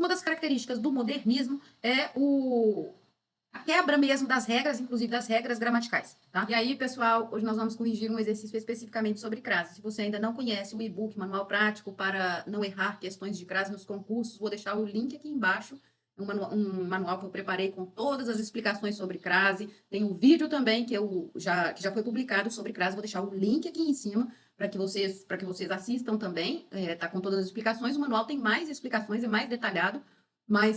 uma das características do modernismo é a quebra mesmo das regras, inclusive das regras gramaticais, tá? E aí, pessoal, hoje nós vamos corrigir um exercício especificamente sobre crase. Se você ainda não conhece o e-book Manual Prático para não errar questões de crase nos concursos, vou deixar o link aqui embaixo. Um manual que eu preparei com todas as explicações sobre crase. Tem um vídeo também que já foi publicado sobre crase. Vou deixar o link aqui em cima para que vocês assistam também. Tá com todas as explicações. O manual tem mais explicações, é mais detalhado.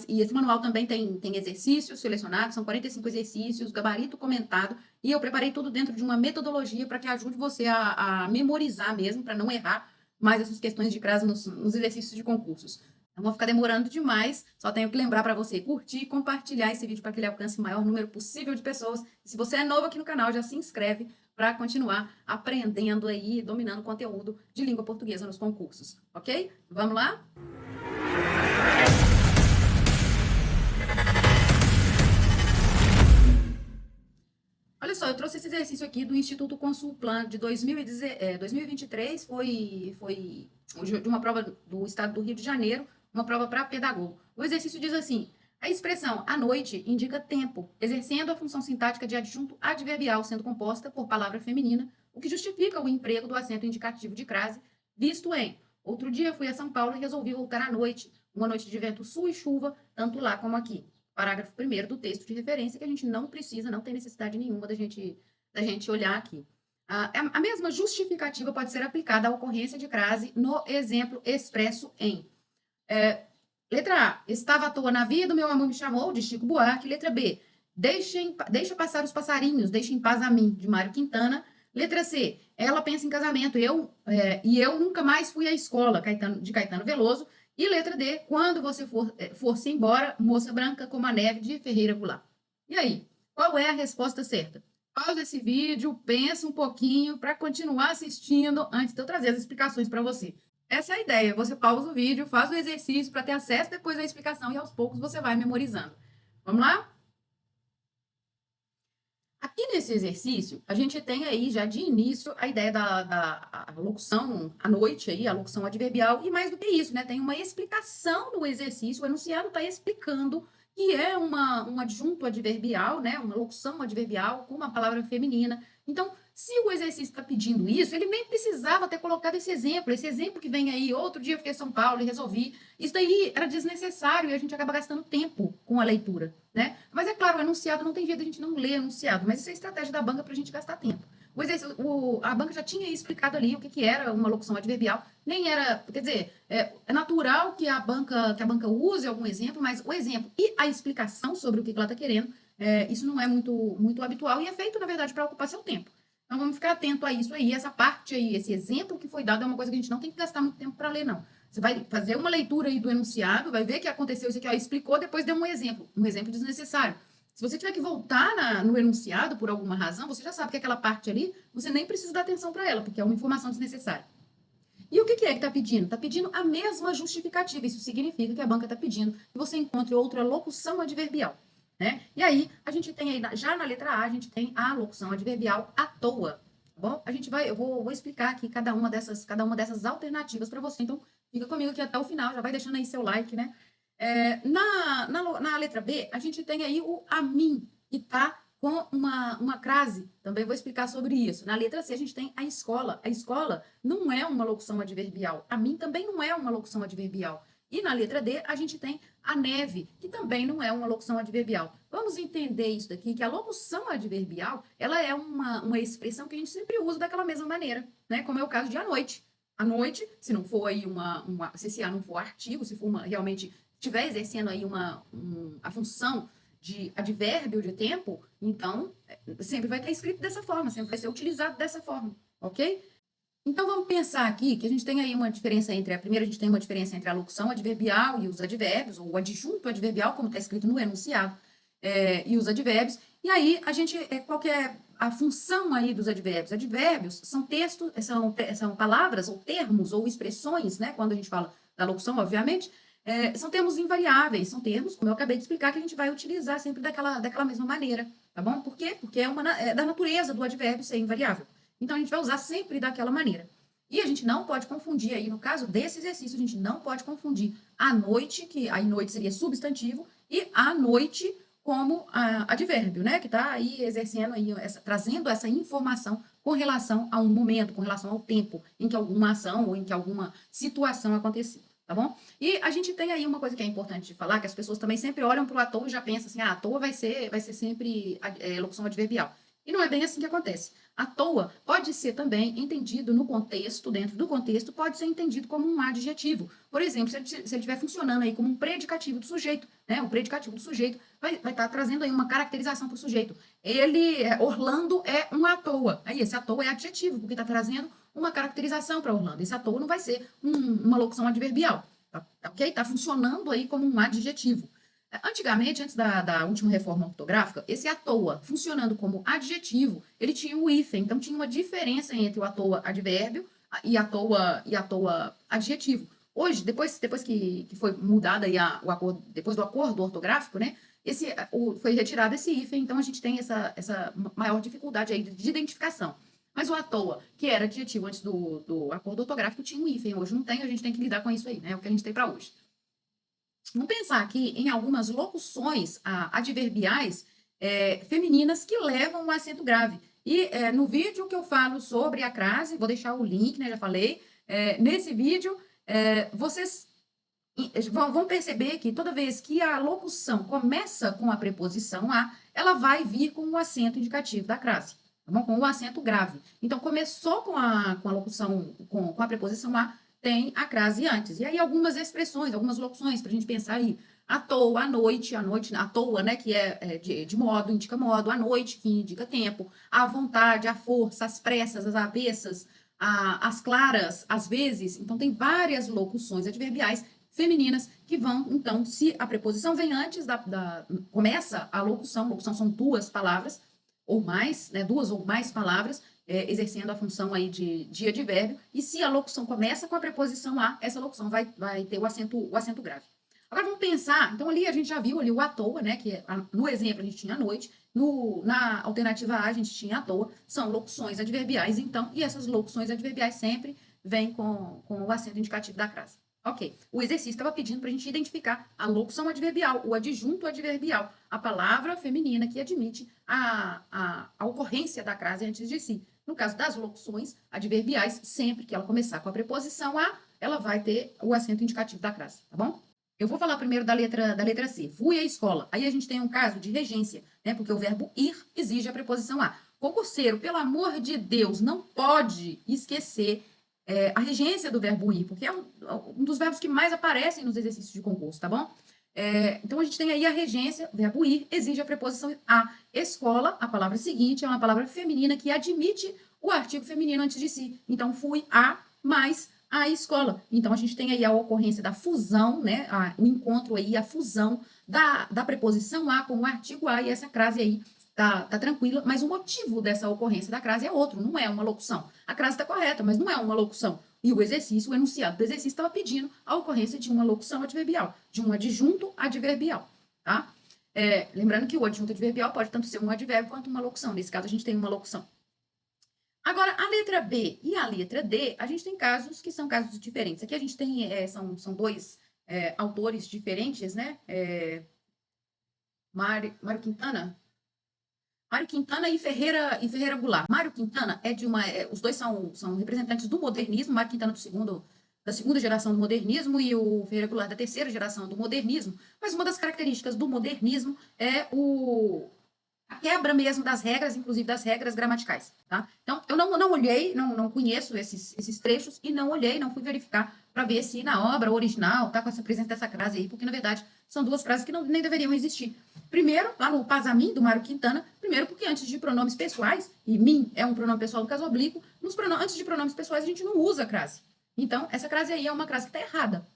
E esse manual também tem exercícios selecionados, são 45 exercícios, gabarito comentado, e eu preparei tudo dentro de uma metodologia para que ajude você a memorizar mesmo, para não errar mais essas questões de crase nos exercícios de concursos. Não vou ficar demorando demais, só tenho que lembrar para você curtir e compartilhar esse vídeo para que ele alcance o maior número possível de pessoas. E se você é novo aqui no canal, já se inscreve para continuar aprendendo aí, dominando o conteúdo de língua portuguesa nos concursos, ok? Vamos lá? Olha só, eu trouxe esse exercício aqui do Instituto Consulplan de 2023, foi de uma prova do estado do Rio de Janeiro, uma prova para pedagogo. O exercício diz assim: a expressão à noite indica tempo, exercendo a função sintática de adjunto adverbial, sendo composta por palavra feminina, o que justifica o emprego do acento indicativo de crase, visto em: outro dia fui a São Paulo e resolvi voltar à noite, uma noite de vento sul e chuva, tanto lá como aqui. Parágrafo 1º do texto de referência, que a gente não precisa, não tem necessidade nenhuma da gente olhar aqui. A mesma justificativa pode ser aplicada à ocorrência de crase no exemplo expresso em. Letra A, estava à toa na vida, meu amor me chamou, de Chico Buarque. Letra B, deixa passar os passarinhos, deixa em paz a mim, de Mário Quintana. Letra C, ela pensa em casamento, e eu nunca mais fui à escola, de Caetano Veloso. E letra D, quando você for-se embora, moça branca como a neve, de Ferreira Goulart. E aí, qual é a resposta certa? Pausa esse vídeo, pensa um pouquinho para continuar assistindo antes de eu trazer as explicações para você. Essa é a ideia, você pausa o vídeo, faz o exercício para ter acesso depois à explicação e aos poucos você vai memorizando. Vamos lá? Aqui nesse exercício, a gente tem aí já de início a ideia da locução à noite, aí, a locução adverbial, e mais do que isso, né? Tem uma explicação do exercício, o enunciado está explicando que é um adjunto adverbial, né? Uma locução adverbial com uma palavra feminina. Então, se o exercício está pedindo isso, ele nem precisava ter colocado esse exemplo que vem aí, outro dia eu fiquei em São Paulo e resolvi. Isso daí era desnecessário e a gente acaba gastando tempo com a leitura, né? Mas é claro, o enunciado não tem jeito de a gente não ler o enunciado, mas isso é estratégia da banca para a gente gastar tempo. A banca já tinha explicado ali o que era uma locução adverbial, nem era, quer dizer, é natural que a banca use algum exemplo, mas o exemplo e a explicação sobre o que ela está querendo, isso não é muito habitual e é feito, na verdade, para ocupar seu tempo. Então, vamos ficar atento a isso aí, essa parte aí, esse exemplo que foi dado é uma coisa que a gente não tem que gastar muito tempo para ler, não. Você vai fazer uma leitura aí do enunciado, vai ver que aconteceu isso aqui, ó, explicou, depois deu um exemplo desnecessário. Se você tiver que voltar no enunciado por alguma razão, você já sabe que aquela parte ali, você nem precisa dar atenção para ela, porque é uma informação desnecessária. E o que é que está pedindo? Está pedindo a mesma justificativa. Isso significa que a banca está pedindo que você encontre outra locução adverbial. Né? E aí, a gente tem aí, já na letra A, a gente tem a locução adverbial à toa. Tá bom? Eu vou explicar aqui cada uma dessas alternativas para você. Então, fica comigo aqui até o final, já vai deixando aí seu like, né? Na letra B, a gente tem aí o a mim, que está com uma crase. Também vou explicar sobre isso. Na letra C, a gente tem a escola. A escola não é uma locução adverbial. A mim também não é uma locução adverbial. E na letra D, a gente tem a neve, que também não é uma locução adverbial. Vamos entender isso daqui, que a locução adverbial, ela é uma expressão que a gente sempre usa daquela mesma maneira, né? Como é o caso de à noite. À noite, se não for aí se esse não for artigo, se for realmente estiver exercendo aí a função de advérbio de tempo, então sempre vai estar escrito dessa forma, sempre vai ser utilizado dessa forma, ok? Então, vamos pensar aqui que a gente tem aí uma diferença primeiro a gente tem uma diferença entre a locução adverbial e os advérbios, ou o adjunto adverbial, como está escrito no enunciado, e os advérbios. E aí, qual que é a função aí dos advérbios? Advérbios são textos, são palavras, ou termos, ou expressões, né? Quando a gente fala da locução, obviamente, são termos invariáveis, são termos, como eu acabei de explicar, que a gente vai utilizar sempre daquela mesma maneira, tá bom? Por quê? Porque é da natureza do advérbio ser invariável. Então, a gente vai usar sempre daquela maneira. E a gente não pode confundir aí, no caso desse exercício, a gente não pode confundir a noite, que aí noite seria substantivo, e a noite como advérbio, né? Que está aí exercendo aí, trazendo essa informação com relação a um momento, com relação ao tempo em que alguma ação ou em que alguma situação aconteceu, tá bom? E a gente tem aí uma coisa que é importante de falar, que as pessoas também sempre olham para o à toa e já pensam assim, à toa vai ser sempre locução adverbial. E não é bem assim que acontece. À toa pode ser também entendido no contexto, dentro do contexto, pode ser entendido como um adjetivo. Por exemplo, se ele estiver funcionando aí como um predicativo do sujeito, né? O predicativo do sujeito vai estar trazendo aí uma caracterização para o sujeito. Orlando é um à toa. Aí esse à toa é adjetivo, porque está trazendo uma caracterização para Orlando. Esse à toa não vai ser uma locução adverbial, tá? Ok? Está funcionando aí como um adjetivo. Antigamente, antes da última reforma ortográfica, esse à toa, funcionando como adjetivo, ele tinha o hífen, então tinha uma diferença entre o à toa advérbio e à toa adjetivo. Hoje, depois que foi mudado aí o acordo, depois do acordo ortográfico, né, foi retirado esse hífen, então a gente tem essa maior dificuldade aí de identificação. Mas o à toa, que era adjetivo antes do acordo ortográfico, tinha um hífen, hoje não tem, a gente tem que lidar com isso aí, né, é o que a gente tem para hoje. Vamos pensar aqui em algumas locuções adverbiais femininas que levam o acento grave. E no vídeo que eu falo sobre a crase, vou deixar o link, né, já falei, nesse vídeo, vocês vão perceber que toda vez que a locução começa com a preposição a, ela vai vir com o acento indicativo da crase, tá bom? Com o acento grave. Então, começou com a locução, com a preposição a, tem a crase antes. E aí, algumas expressões, algumas locuções para a gente pensar aí. À toa, à noite, à toa, né? Que de modo, indica modo, à noite, que indica tempo, à vontade, à força, às pressas, às avessas, às claras, às vezes. Então, tem várias locuções adverbiais femininas que vão, então, se a preposição vem antes começa a locução são duas palavras ou mais, né? Duas ou mais palavras, exercendo a função aí de advérbio, e se a locução começa com a preposição a, essa locução vai ter o acento grave. Agora vamos pensar, então ali a gente já viu ali o à toa, né, que no exemplo a gente tinha à noite, na alternativa A a gente tinha à toa, são locuções adverbiais, então, e essas locuções adverbiais sempre vêm com o acento indicativo da crase. Ok, o exercício estava pedindo para a gente identificar a locução adverbial, o adjunto adverbial, a palavra feminina que admite a ocorrência da crase antes de si. No caso das locuções adverbiais, sempre que ela começar com a preposição a, ela vai ter o acento indicativo da crase, tá bom? Eu vou falar primeiro da letra C. Fui à escola. Aí a gente tem um caso de regência, né? Porque o verbo ir exige a preposição a. Concurseiro, pelo amor de Deus, não pode esquecer a regência do verbo ir, porque é um dos verbos que mais aparecem nos exercícios de concurso, tá bom? Então, a gente tem aí a regência, o verbo ir, exige a preposição a. Escola, a palavra seguinte, é uma palavra feminina que admite o artigo feminino antes de si. Então, fui a mais a escola. Então, a gente tem aí a ocorrência da fusão, né? O encontro aí, a fusão da preposição a com o artigo a, e essa crase aí tá tranquila, mas o motivo dessa ocorrência da crase é outro, não é uma locução. A crase está correta, mas não é uma locução. E o exercício, o enunciado do exercício estava pedindo a ocorrência de uma locução adverbial, de um adjunto adverbial, tá? Lembrando que o adjunto adverbial pode tanto ser um advérbio quanto uma locução. Nesse caso, a gente tem uma locução. Agora, a letra B e a letra D, a gente tem casos que são casos diferentes. Aqui a gente tem, são dois autores diferentes, né? Mário Quintana. Mário Quintana e Ferreira Goulart. Mário Quintana os dois são representantes do modernismo. Mário Quintana da segunda geração do modernismo e o Ferreira Goulart da terceira geração do modernismo. Mas uma das características do modernismo é a quebra mesmo das regras, inclusive das regras gramaticais, tá? Então, eu não olhei, não conheço esses trechos e não olhei, não fui verificar para ver se na obra original tá com essa presença dessa crase aí, porque, na verdade, são duas frases que nem deveriam existir. Primeiro, lá no Pasamin, do Mário Quintana, primeiro porque antes de pronomes pessoais, e mim é um pronome pessoal do caso oblíquo, antes de pronomes pessoais a gente não usa crase. Então, essa crase aí é uma crase que está errada.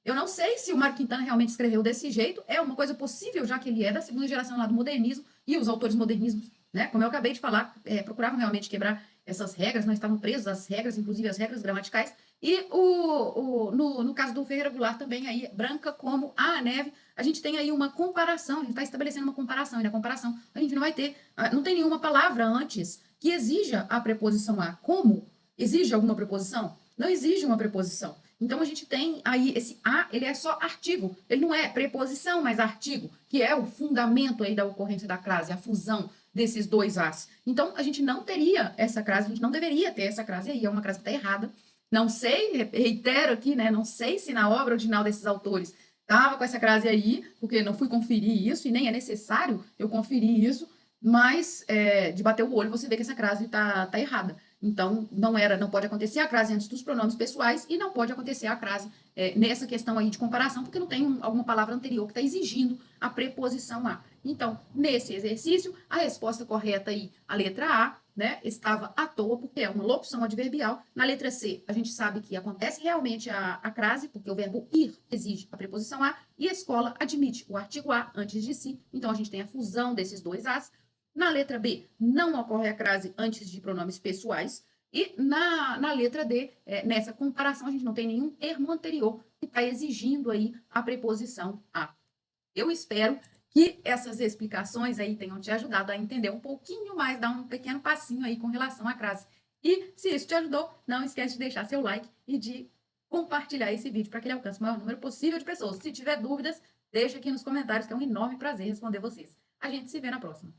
Eu não sei se o Mário Quintana realmente escreveu desse jeito, é uma coisa possível, já que ele é da segunda geração lá do modernismo, e os autores modernismos, né, como eu acabei de falar, procuravam realmente quebrar essas regras, não estavam presos às regras, inclusive às regras gramaticais, e no caso do Ferreira Goulart também, aí, branca como a neve, a gente tem aí uma comparação, a gente está estabelecendo uma comparação, e na comparação a gente não vai ter, não tem nenhuma palavra antes que exija a preposição a. Como? Exige alguma preposição? não exige uma preposição. Então, a gente tem aí esse a, ele é só artigo, ele não é preposição, mas artigo, que é o fundamento aí da ocorrência da crase, a fusão desses dois as. Então, a gente não teria essa crase, a gente não deveria ter essa crase aí, é uma crase que está errada. Não sei, reitero aqui, né? Não sei se na obra original desses autores estava com essa crase aí, porque não fui conferir isso, e nem é necessário eu conferir isso, mas de bater o olho você vê que essa crase está errada. Então, não pode acontecer a crase antes dos pronomes pessoais e não pode acontecer a crase nessa questão aí de comparação, porque não tem alguma palavra anterior que está exigindo a preposição a. Então, nesse exercício, a resposta correta aí, a letra A, né, estava à toa, porque é uma locução adverbial. Na letra C, a gente sabe que acontece realmente a crase, porque o verbo ir exige a preposição a, e a escola admite o artigo a antes de si. Então, a gente tem a fusão desses dois as. Na letra B, não ocorre a crase antes de pronomes pessoais. E na letra D, nessa comparação, a gente não tem nenhum termo anterior que está exigindo aí a preposição a. Eu espero que essas explicações aí tenham te ajudado a entender um pouquinho mais, dar um pequeno passinho aí com relação à crase. E se isso te ajudou, não esquece de deixar seu like e de compartilhar esse vídeo para que ele alcance o maior número possível de pessoas. Se tiver dúvidas, deixa aqui nos comentários, que é um enorme prazer responder vocês. A gente se vê na próxima.